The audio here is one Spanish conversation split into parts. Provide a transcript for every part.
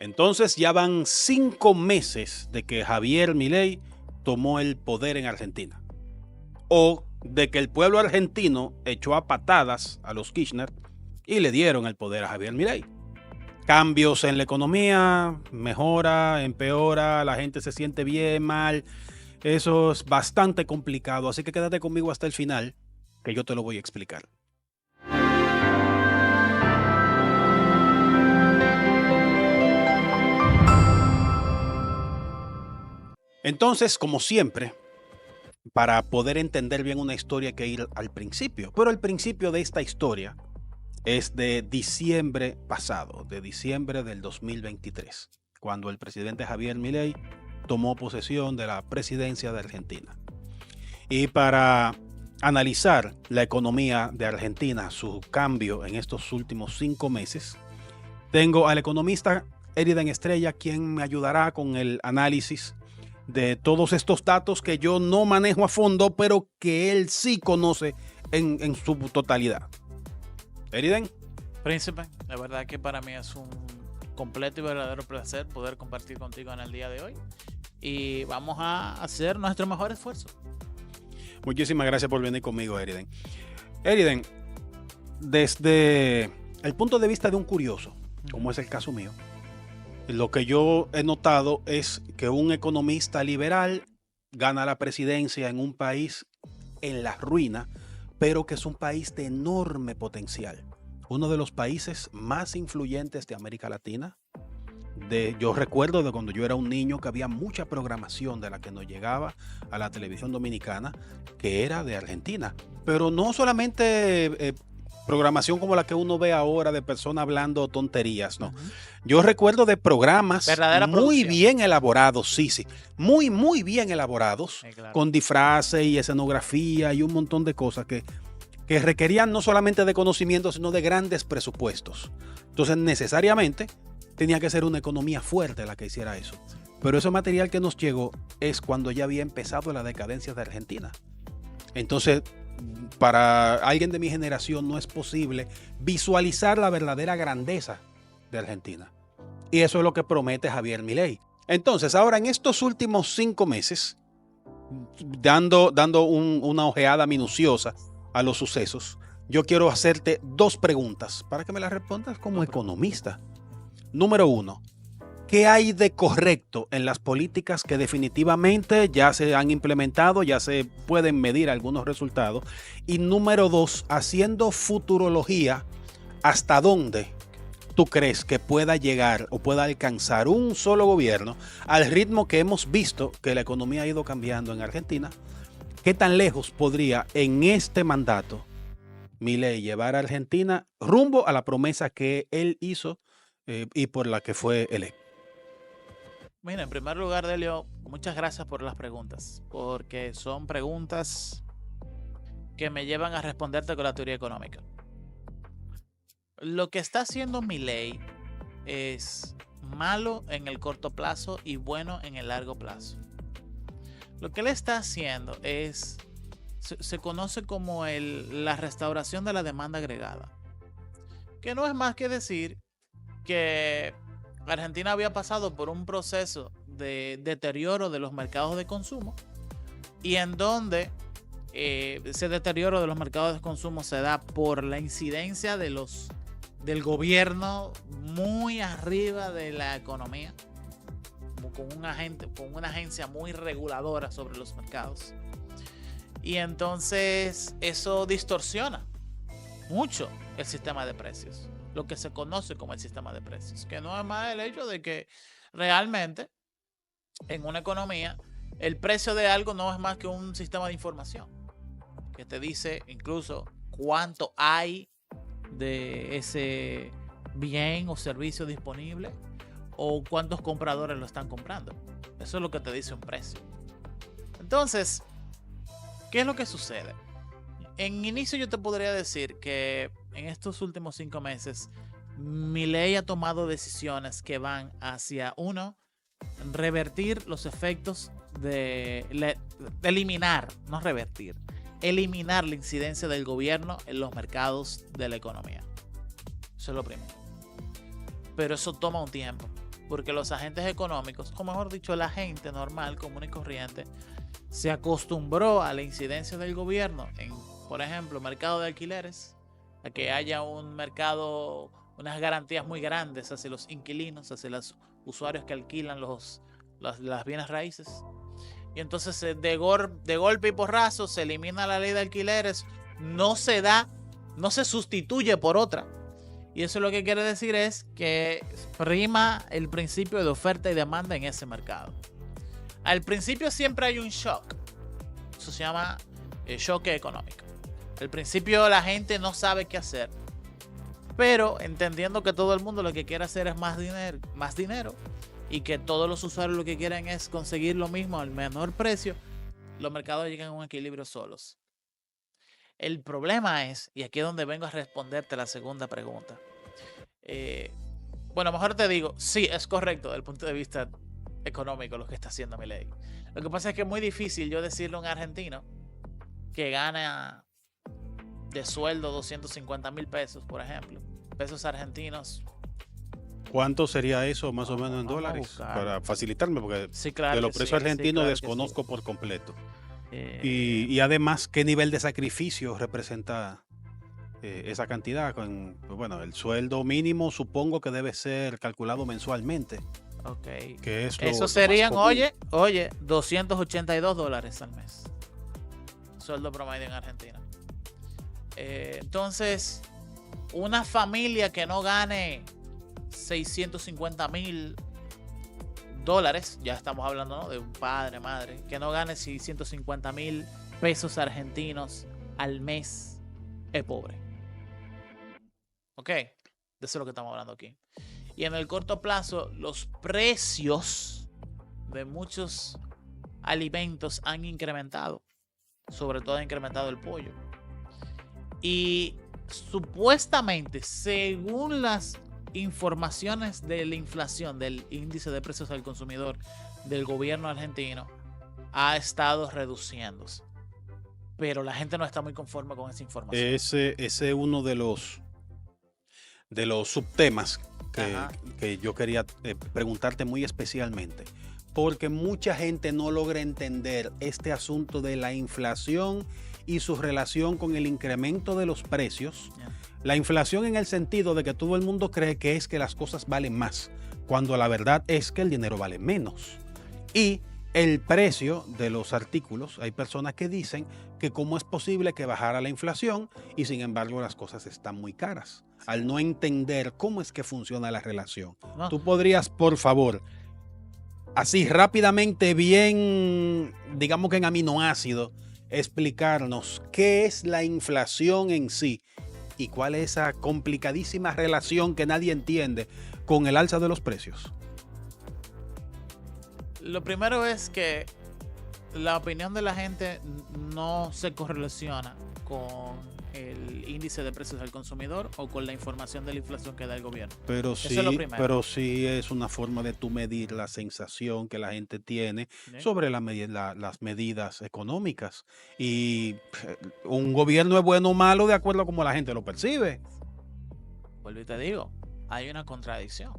Entonces ya van 5 meses de que Javier Milei tomó el poder en Argentina. O de que el pueblo argentino echó a patadas a los Kirchner y le dieron el poder a Javier Milei. Cambios en la economía, mejora, empeora, la gente se siente bien, mal. Eso es bastante complicado, así que quédate conmigo hasta el final, que yo te lo voy a explicar. Entonces, como siempre, para poder entender bien una historia hay que ir al principio. Pero el principio de esta historia es de diciembre pasado, de diciembre del 2023, cuando el presidente Javier Milei tomó posesión de la presidencia de Argentina. Y para analizar la economía de Argentina, su cambio en estos últimos 5 meses, tengo al economista Eriden Estrella, quien me ayudará con el análisis de todos estos datos que yo no manejo a fondo, pero que él sí conoce en su totalidad. Eriden. Príncipe, la verdad que para mí es un completo y verdadero placer poder compartir contigo en el día de hoy. Y vamos a hacer nuestro mejor esfuerzo. Muchísimas gracias por venir conmigo, Eriden. Eriden, desde el punto de vista de un curioso, como es el caso mío, lo que yo he notado es que un economista liberal gana la presidencia en un país en la ruina, pero que es un país de enorme potencial. Uno de los países más influyentes de América Latina. Yo recuerdo de cuando yo era un niño que había mucha programación de la que nos llegaba a la televisión dominicana, que era de Argentina. Pero no solamente programación como la que uno ve ahora de personas hablando tonterías, no. Yo recuerdo de programas muy bien elaborados, sí, muy bien elaborados, claro, con disfraces y escenografía y un montón de cosas que requerían no solamente de conocimiento, sino de grandes presupuestos. Entonces, necesariamente, tenía que ser una economía fuerte la que hiciera eso. Pero ese material que nos llegó es cuando ya había empezado la decadencia de Argentina. Entonces, para alguien de mi generación no es posible visualizar la verdadera grandeza de Argentina. Y eso es lo que promete Javier Milei. Entonces, ahora en estos últimos 5 meses, dando una ojeada minuciosa a los sucesos, yo quiero hacerte 2 preguntas para que me las respondas como economista. Número 1, ¿qué hay de correcto en las políticas que definitivamente ya se han implementado, ya se pueden medir algunos resultados? Y número 2, haciendo futurología, ¿hasta dónde tú crees que pueda llegar o pueda alcanzar un solo gobierno al ritmo que hemos visto que la economía ha ido cambiando en Argentina? ¿Qué tan lejos podría en este mandato Milei llevar a Argentina rumbo a la promesa que él hizo y por la que fue electo? Mira, en primer lugar, Delio, muchas gracias por las preguntas, porque son preguntas que me llevan a responderte con la teoría económica. Lo que está haciendo Milei es malo en el corto plazo y bueno en el largo plazo. Lo que él está haciendo se conoce como la restauración de la demanda agregada, que no es más que decir que Argentina había pasado por un proceso de deterioro de los mercados de consumo y en donde ese deterioro de los mercados de consumo se da por la incidencia del gobierno muy arriba de la economía, con una agencia muy reguladora sobre los mercados. Y entonces eso distorsiona mucho el sistema de precios, lo que se conoce como el sistema de precios, que no es más el hecho de que realmente en una economía el precio de algo no es más que un sistema de información que te dice incluso cuánto hay de ese bien o servicio disponible o cuántos compradores lo están comprando. Eso es lo que te dice un precio. Entonces, ¿qué es lo que sucede? En inicio yo te podría decir que en estos últimos 5 meses Milei ha tomado decisiones que van hacia, uno, revertir los efectos eliminar la incidencia del gobierno en los mercados de la economía. Eso es lo primero. Pero eso toma un tiempo. porque los agentes económicos, o mejor dicho, la gente normal, común y corriente, se acostumbró a la incidencia del gobierno en, por ejemplo, mercado de alquileres, a que haya un mercado, unas garantías muy grandes hacia los inquilinos, hacia los usuarios que alquilan las bienes raíces. Y entonces de golpe y porrazo se elimina la ley de alquileres, no se sustituye por otra. Y eso lo que quiere decir es que prima el principio de oferta y demanda en ese mercado. Al principio siempre hay un shock. Eso se llama shock económico. Al principio la gente no sabe qué hacer. Pero entendiendo que todo el mundo lo que quiere hacer es más dinero y que todos los usuarios lo que quieren es conseguir lo mismo al menor precio, los mercados llegan a un equilibrio solos. El problema es, y aquí es donde vengo a responderte la segunda pregunta. Bueno, mejor te digo, sí, es correcto desde el punto de vista económico lo que está haciendo Milei. Lo que pasa es que es muy difícil yo decirle a un argentino que gana de sueldo 250,000 pesos, por ejemplo, pesos argentinos. ¿Cuánto sería eso más o menos en dólares? Para facilitarme, porque sí, claro de los precios argentinos claro desconozco por completo. Y además, ¿qué nivel de sacrificio representa esa cantidad? Bueno, el sueldo mínimo supongo que debe ser calculado mensualmente. Ok. Que es eso serían, oye, $282 al mes. Sueldo promedio en Argentina. Entonces, una familia que no gane $650,000, ya estamos hablando, ¿no?, de un padre, madre, que no gane 650,000 pesos argentinos al mes, es pobre. Ok, de eso es lo que estamos hablando aquí. Y en el corto plazo, los precios de muchos alimentos han incrementado. Sobre todo ha incrementado el pollo. Y supuestamente, según las informaciones de la inflación, del índice de precios al consumidor del gobierno argentino, ha estado reduciéndose. Pero la gente no está muy conforme con esa información. Ese es uno de los subtemas que yo quería preguntarte muy especialmente, porque mucha gente no logra entender este asunto de la inflación y su relación con el incremento de los precios. La inflación en el sentido de que todo el mundo cree que es que las cosas valen más, cuando la verdad es que el dinero vale menos. Y el precio de los artículos, hay personas que dicen que cómo es posible que bajara la inflación y sin embargo las cosas están muy caras, al no entender cómo es que funciona la relación. No. Tú podrías, por favor, así rápidamente, bien, digamos que en aminoácido, explicarnos qué es la inflación en sí y cuál es esa complicadísima relación que nadie entiende con el alza de los precios. Lo primero es que la opinión de la gente no se correlaciona con el índice de precios al consumidor o con la información de la inflación que da el gobierno. Pero sí es una forma de tú medir la sensación que la gente tiene sobre las medidas económicas. Y un gobierno es bueno o malo de acuerdo a cómo la gente lo percibe. Vuelvo y te digo, hay una contradicción.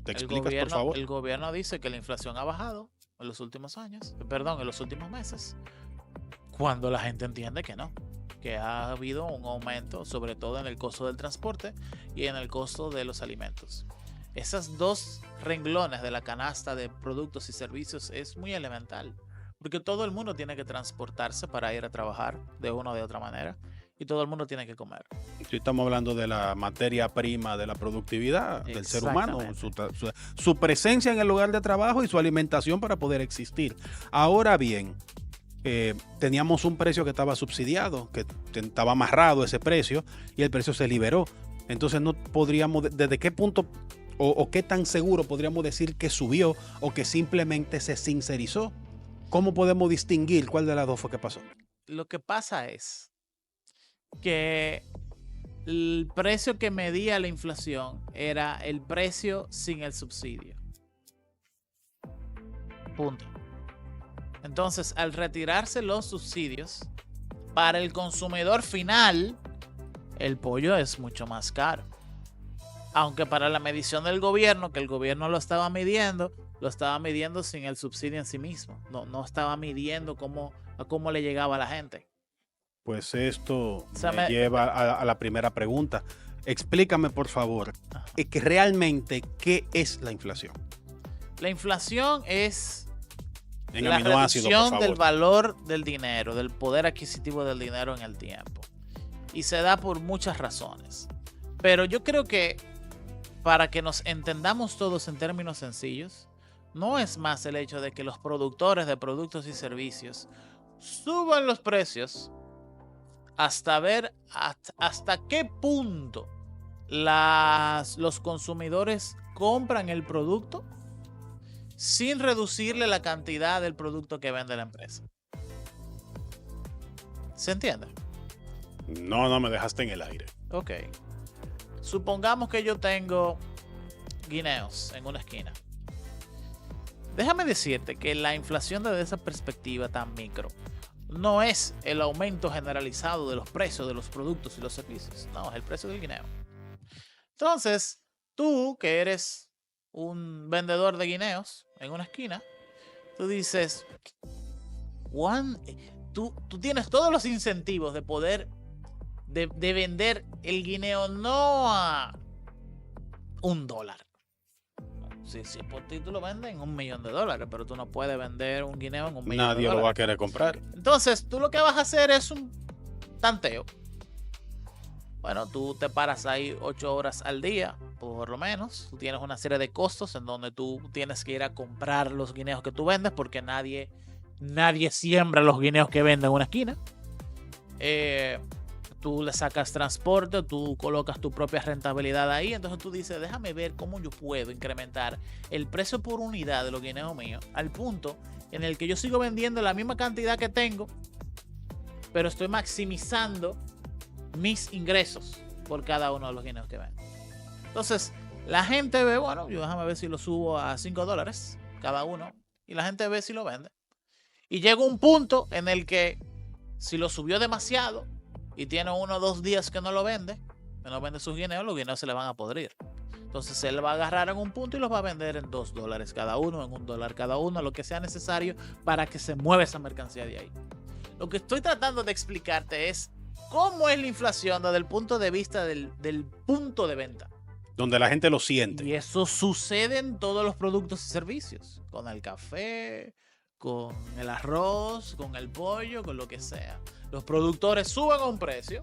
¿Te explicas, por favor? El gobierno dice que la inflación ha bajado en los últimos meses, cuando la gente entiende que no, que ha habido un aumento, sobre todo en el costo del transporte y en el costo de los alimentos. Esas dos renglones de la canasta de productos y servicios es muy elemental, porque todo el mundo tiene que transportarse para ir a trabajar de una o de otra manera. Y todo el mundo tiene que comer. Sí, estamos hablando de la materia prima, de la productividad del ser humano, su presencia en el lugar de trabajo y su alimentación para poder existir. Ahora bien, teníamos un precio que estaba subsidiado, que estaba amarrado ese precio y el precio se liberó. Entonces no podríamos, ¿desde qué punto o qué tan seguro podríamos decir que subió o que simplemente se sincerizó? ¿Cómo podemos distinguir cuál de las dos fue que pasó? Lo que pasa es que el precio que medía la inflación era el precio sin el subsidio. Punto. Entonces, al retirarse los subsidios, para el consumidor final, el pollo es mucho más caro. Aunque para la medición del gobierno, que el gobierno lo estaba midiendo sin el subsidio en sí mismo. No estaba midiendo a cómo le llegaba a la gente. Pues esto me lleva a la primera pregunta. Explícame, por favor, que realmente, ¿qué es la inflación? La inflación es en la aminoácidos, reducción del valor del dinero, del poder adquisitivo del dinero en el tiempo. Y se da por muchas razones. Pero yo creo que para que nos entendamos todos en términos sencillos, no es más el hecho de que los productores de productos y servicios suban los precios hasta ver hasta qué punto los consumidores compran el producto sin reducirle la cantidad del producto que vende la empresa. ¿Se entiende? No me dejaste en el aire. Ok. Supongamos que yo tengo guineos en una esquina. Déjame decirte que la inflación desde esa perspectiva tan micro no es el aumento generalizado de los precios de los productos y los servicios. No, es el precio del guineo. Entonces, tú que eres un vendedor de guineos en una esquina, tú dices, Juan, tú tienes todos los incentivos de poder de vender el guineo no a $1. Si por ti tú lo vendes en $1.000.000, pero tú no puedes vender un guineo en $1.000.000. Nadie lo va a querer comprar. Entonces, tú lo que vas a hacer es un tanteo. Bueno, tú te paras ahí 8 horas al día, por lo menos. Tú tienes una serie de costos en donde tú tienes que ir a comprar los guineos que tú vendes, porque nadie siembra los guineos que vende en una esquina. Tú le sacas transporte, tú colocas tu propia rentabilidad ahí. Entonces tú dices, déjame ver cómo yo puedo incrementar el precio por unidad de los guineos míos al punto en el que yo sigo vendiendo la misma cantidad que tengo, pero estoy maximizando mis ingresos por cada uno de los guineos que vendo. Entonces la gente ve, bueno, yo déjame ver si lo subo a $5 cada uno, y la gente ve si lo vende. Y llega un punto en el que si lo subió demasiado y tiene 1 o 2 días que no lo vende, que no vende sus guineos, los guineos se le van a podrir. Entonces él va a agarrar en un punto y los va a vender en $2 cada uno, en $1 cada uno, lo que sea necesario para que se mueva esa mercancía de ahí. Lo que estoy tratando de explicarte es cómo es la inflación desde el punto de vista del punto de venta. Donde la gente lo siente. Y eso sucede en todos los productos y servicios. Con el café, con el arroz, con el pollo, con lo que sea. Los productores suben a un precio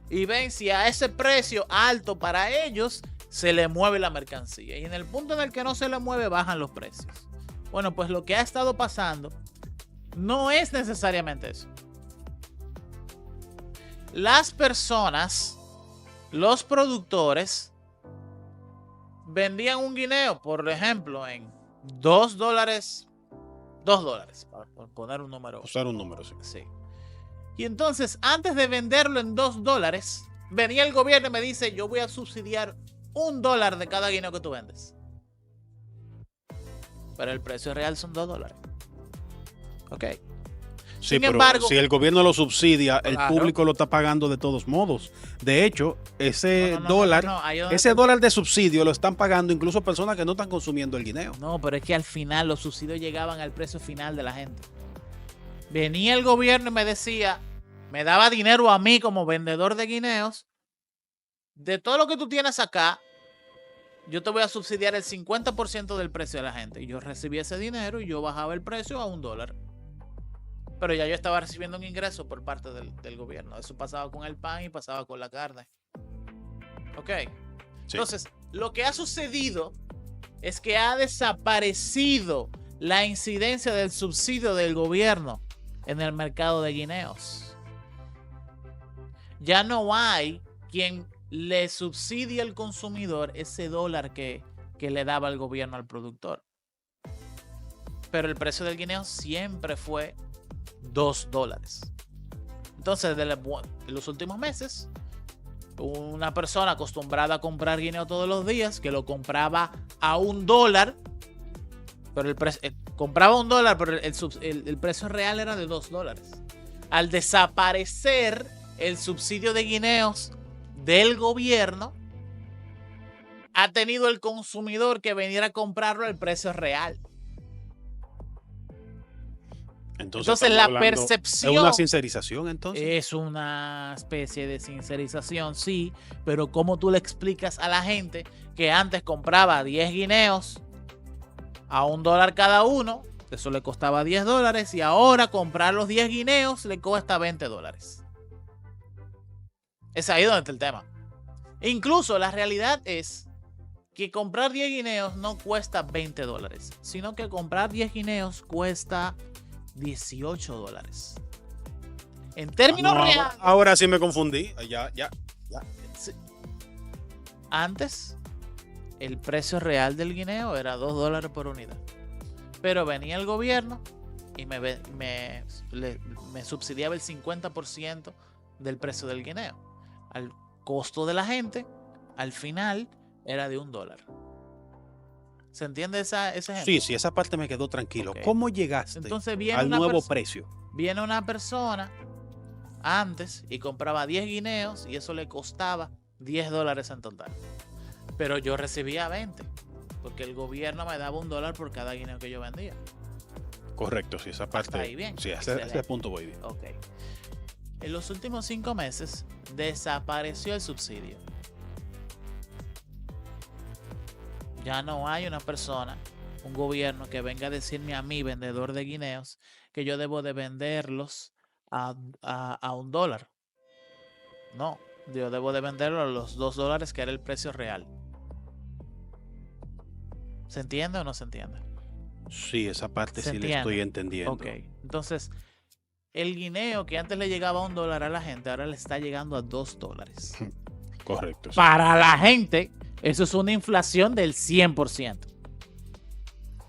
y ven si a ese precio alto para ellos se le mueve la mercancía. Y en el punto en el que no se le mueve, bajan los precios. Bueno, pues lo que ha estado pasando no es necesariamente eso. Las personas, los productores, vendían un guineo, por ejemplo, en $2, para poner un número. Usar un número, sí. Sí. Y entonces, antes de venderlo en $2, venía el gobierno y me dice, yo voy a subsidiar $1 de cada guineo que tú vendes. Pero el precio real son $2. Ok. Sí, Sin embargo, si el gobierno lo subsidia, claro, el público lo está pagando de todos modos. De hecho, ese dólar de subsidio lo están pagando incluso personas que no están consumiendo el guineo. No, pero es que al final los subsidios llegaban al precio final de la gente. Venía el gobierno y me decía, me daba dinero a mí como vendedor de guineos. De todo lo que tú tienes acá, yo te voy a subsidiar el 50% del precio de la gente. Y yo recibía ese dinero y yo bajaba el precio a $1. Pero ya yo estaba recibiendo un ingreso por parte del gobierno. Eso pasaba con el pan y pasaba con la carne. Ok. Sí. Entonces, lo que ha sucedido es que ha desaparecido la incidencia del subsidio del gobierno en el mercado de guineos. Ya no hay quien le subsidie al consumidor ese $1 que le daba el gobierno al productor. Pero el precio del guineo siempre fue $2. Entonces, en los últimos meses, una persona acostumbrada a comprar guineo todos los días, que lo compraba a $1, pero compraba $1, pero el precio real era de $2. Al desaparecer el subsidio de guineos del gobierno, ha tenido el consumidor que venir a comprarlo al precio real. Entonces la percepción es una sincerización, entonces. Es una especie de sincerización, sí, pero ¿cómo tú le explicas a la gente que antes compraba 10 guineos a $1 cada uno, eso le costaba $10, y ahora comprar los 10 guineos le cuesta $20? Es ahí donde está el tema. Incluso la realidad es que comprar 10 guineos no cuesta $20, sino que comprar 10 guineos cuesta $18. En términos reales. Ahora sí me confundí. Ya. Sí. Antes, el precio real del guineo era $2 por unidad. Pero venía el gobierno y me subsidiaba el 50% del precio del guineo. Al costo de la gente, al final, era de $1. ¿Se entiende ese ejemplo? Sí, esa parte me quedó tranquilo. Okay. ¿Cómo llegaste Entonces al nuevo precio? Viene una persona antes y compraba 10 guineos y eso le costaba $10 en total. Pero yo recibía 20 porque el gobierno me daba $1 por cada guineo que yo vendía. Correcto, sí, esa parte. Hasta ahí bien. Sí, ese punto voy bien. Ok. En los últimos 5 meses desapareció el subsidio. Ya no hay una persona, un gobierno que venga a decirme a mí, vendedor de guineos, que yo debo de venderlos a $1. No, yo debo de venderlos a los $2 que era el precio real. ¿Se entiende o no se entiende? Sí, esa parte sí le estoy entendiendo. Ok, entonces el guineo que antes le llegaba a $1 a la gente, ahora le está llegando a $2. Correcto. Sí. Para la gente, eso es una inflación del 100%.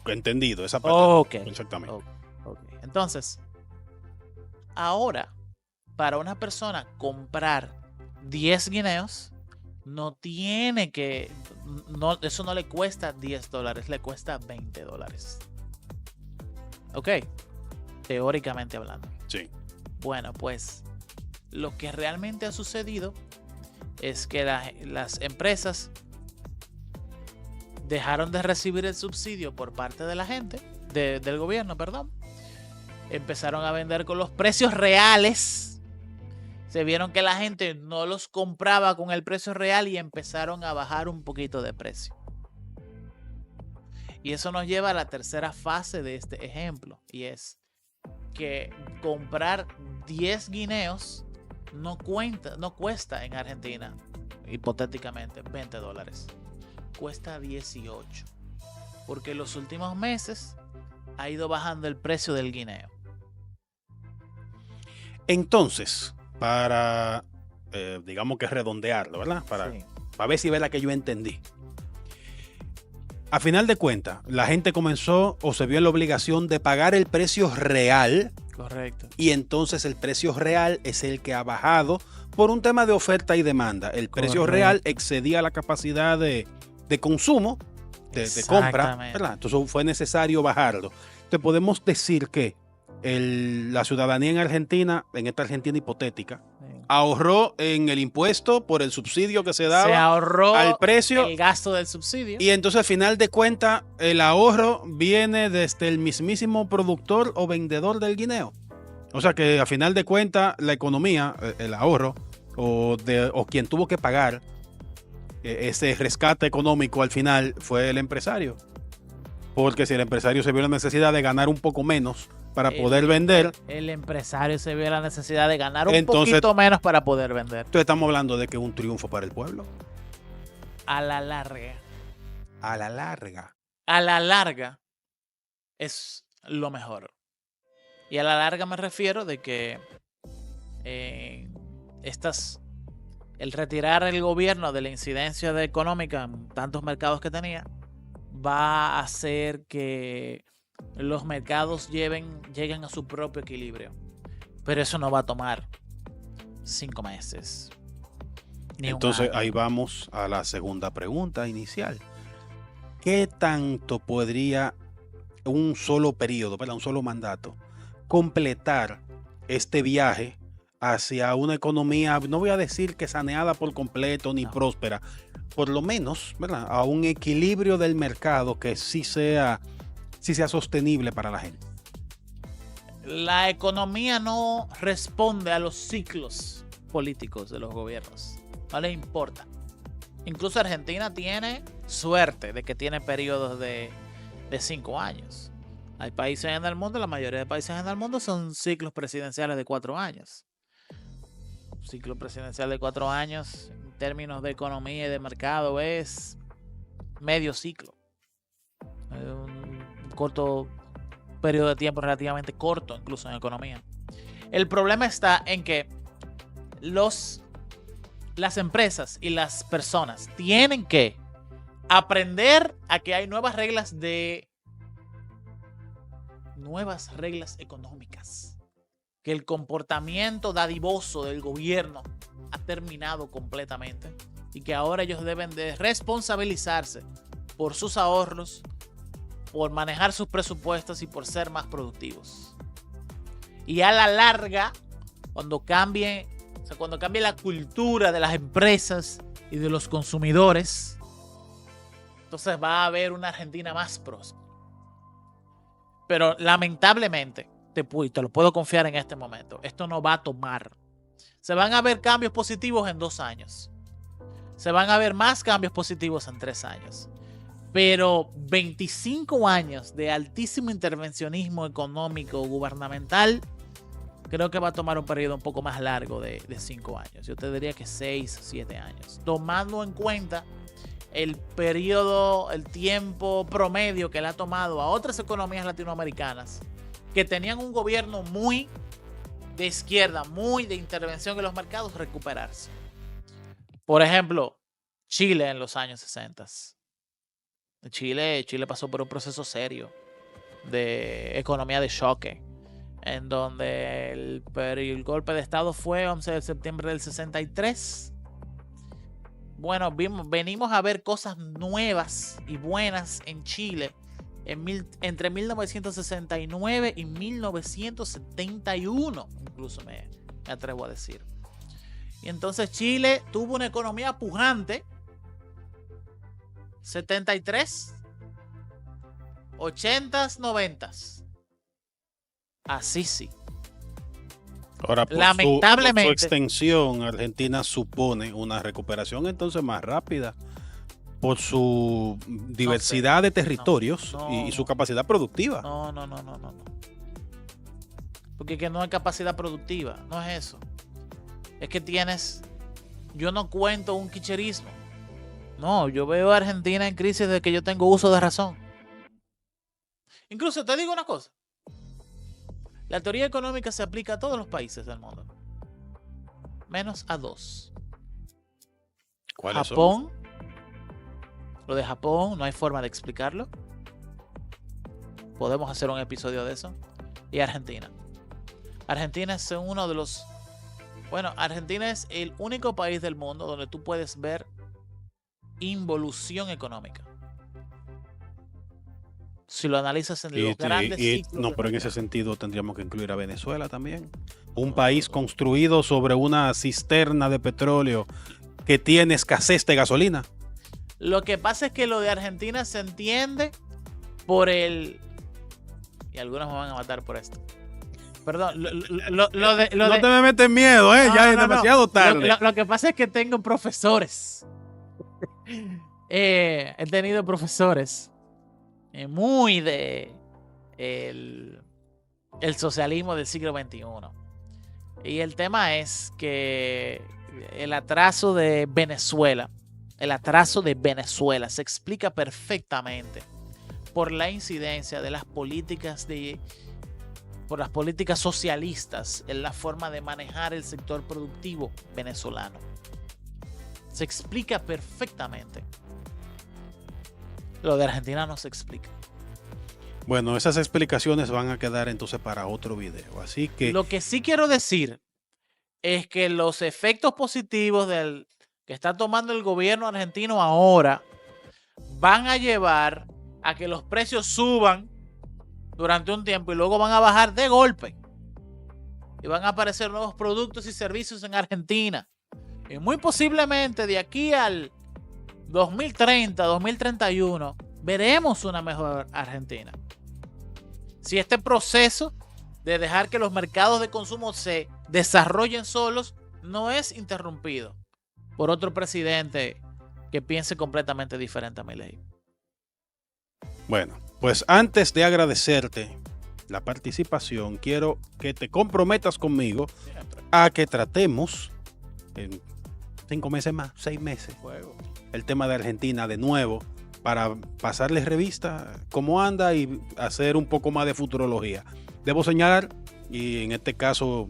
Entendido, esa parte. Ok. Exactamente. Okay. Entonces, ahora, para una persona comprar 10 guineos, no tiene que... No, eso no le cuesta $10, le cuesta $20. Ok. Teóricamente hablando. Sí. Bueno, pues lo que realmente ha sucedido es que las empresas dejaron de recibir el subsidio por parte de la gente, del gobierno, perdón. Empezaron a vender con los precios reales. Se vieron que la gente no los compraba con el precio real y empezaron a bajar un poquito de precio. Y eso nos lleva a la tercera fase de este ejemplo, y es que comprar 10 guineos no cuesta en Argentina, hipotéticamente, $20. Cuesta 18. Porque en los últimos meses ha ido bajando el precio del guineo. Entonces, para, digamos que redondearlo, ¿verdad? Para ver si ve la que yo entendí. A final de cuentas, la gente comenzó o se vio en la obligación de pagar el precio real. Correcto. Y entonces el precio real es el que ha bajado por un tema de oferta y demanda. El precio real excedía la capacidad de consumo, de compra, ¿verdad? Entonces fue necesario bajarlo. Entonces podemos decir que la ciudadanía en Argentina, en esta Argentina hipotética, ahorró en el impuesto por el subsidio que se daba, se ahorró al precio, el gasto del subsidio. Y entonces al final de cuentas el ahorro viene desde el mismísimo productor o vendedor del guineo. O sea que a final de cuentas la economía, el ahorro o quien tuvo que pagar ese rescate económico al final fue el empresario. Porque si el empresario se vio la necesidad de ganar un poco menos para poder vender. El empresario se vio la necesidad de ganar un poquito menos para poder vender. Entonces estamos hablando de que es un triunfo para el pueblo. A la larga. A la larga. A la larga es lo mejor. Y a la larga me refiero de que el retirar el gobierno de la incidencia económica en tantos mercados que tenía va a hacer que los mercados lleguen a su propio equilibrio. Pero eso no va a tomar 5 meses. Entonces ahí vamos a la segunda pregunta inicial. ¿Qué tanto podría un solo periodo, un solo mandato, completar este viaje hacia una economía, no voy a decir que saneada por completo ni próspera, por lo menos, ¿verdad?, a un equilibrio del mercado que sí sea sostenible para la gente. La economía no responde a los ciclos políticos de los gobiernos. No le importa. Incluso Argentina tiene suerte de que tiene periodos de 5 años. Hay países en el mundo, la mayoría de países en el mundo son ciclos presidenciales de 4 años. Un ciclo presidencial de 4 años, en términos de economía y de mercado, es medio ciclo. Un corto periodo de tiempo, relativamente corto, incluso en economía. El problema está en que las empresas y las personas tienen que aprender a que hay nuevas reglas económicas, que el comportamiento dadivoso del gobierno ha terminado completamente y que ahora ellos deben de responsabilizarse por sus ahorros, por manejar sus presupuestos y por ser más productivos. Y a la larga, cuando cambie la cultura de las empresas y de los consumidores, entonces va a haber una Argentina más próspera. Pero lamentablemente, te lo puedo confiar en este momento, esto no va a tomar. Se van a ver cambios positivos en 2 años. Se van a ver más cambios positivos en 3 años. Pero 25 años de altísimo intervencionismo económico gubernamental, creo que va a tomar un periodo un poco más largo de 5 años. Yo te diría que 6 o 7 años. Tomando en cuenta el periodo, el tiempo promedio que le ha tomado a otras economías latinoamericanas que tenían un gobierno muy de izquierda, muy de intervención en los mercados, recuperarse. Por ejemplo, Chile en los años 60. Chile pasó por un proceso serio de economía de choque, en donde el golpe de Estado fue 11 de septiembre del 63. Bueno, venimos a ver cosas nuevas y buenas en Chile entre 1969 y 1971, incluso me atrevo a decir. Y entonces Chile tuvo una economía pujante. 73, 80s, 90s. Así sí. Ahora, lamentablemente, por su extensión, Argentina supone una recuperación entonces más rápida por su diversidad de territorios y su capacidad productiva. No. Porque que no hay capacidad productiva, no es eso. Es que yo no cuento un quicherismo. No, yo veo a Argentina en crisis desde que yo tengo uso de razón. Incluso te digo una cosa. La teoría económica se aplica a todos los países del mundo. Menos a 2. ¿Cuáles Japón. son? Lo de Japón no hay forma de explicarlo. Podemos hacer un episodio de eso. Y Argentina. Argentina es uno de los... Bueno, Argentina es el único país del mundo donde tú puedes ver involución económica. Si lo analizas en los grandes ciclos. No, pero en ese sentido tendríamos que incluir a Venezuela también. Un país construido sobre una cisterna de petróleo que tiene escasez de gasolina. Lo que pasa es que lo de Argentina se entiende por el... Y algunos me van a matar por esto. Perdón, no te me metes miedo, ya es demasiado tarde. Lo que pasa es que tengo profesores. He tenido profesores muy de el socialismo del siglo XXI. Y el tema es que el atraso de Venezuela se explica perfectamente por la incidencia de las políticas por las políticas socialistas en la forma de manejar el sector productivo venezolano. Se explica perfectamente. Lo de Argentina no se explica. Bueno, esas explicaciones van a quedar entonces para otro video. Así que... Lo que sí quiero decir es que los efectos positivos que está tomando el gobierno argentino ahora van a llevar a que los precios suban durante un tiempo y luego van a bajar de golpe. Y van a aparecer nuevos productos y servicios en Argentina. Y muy posiblemente de aquí al 2030, 2031, veremos una mejor Argentina. Si este proceso de dejar que los mercados de consumo se desarrollen solos no es interrumpido por otro presidente que piense completamente diferente a Milei. Bueno, pues antes de agradecerte la participación, quiero que te comprometas conmigo a que tratemos en 5 meses más, 6 meses, el tema de Argentina de nuevo, para pasarles revista cómo anda y hacer un poco más de futurología. Debo señalar, y en este caso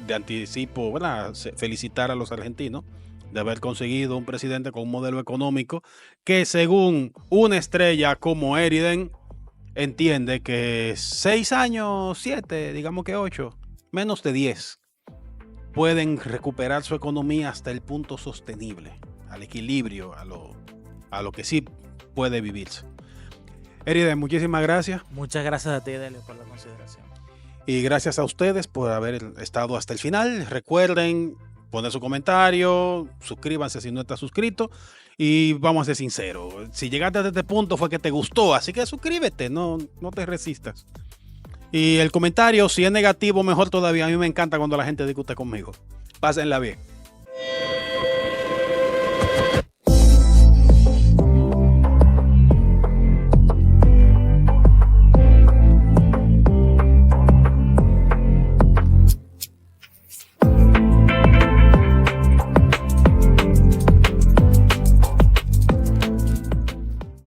de anticipo, ¿verdad?, felicitar a los argentinos de haber conseguido un presidente con un modelo económico que, según una estrella como Eriden, entiende que 6 años, 7, digamos que 8, menos de 10, pueden recuperar su economía hasta el punto sostenible, al equilibrio, a lo que sí puede vivirse. Eriden, muchísimas gracias. Muchas gracias a ti, Delio, por la consideración. Y gracias a ustedes por haber estado hasta el final. Recuerden poner su comentario, suscríbanse si no estás suscrito, y vamos a ser sinceros, si llegaste hasta este punto fue que te gustó, así que suscríbete, no te resistas. Y el comentario, si es negativo, mejor todavía. A mí me encanta cuando la gente discute conmigo. Pásenla bien.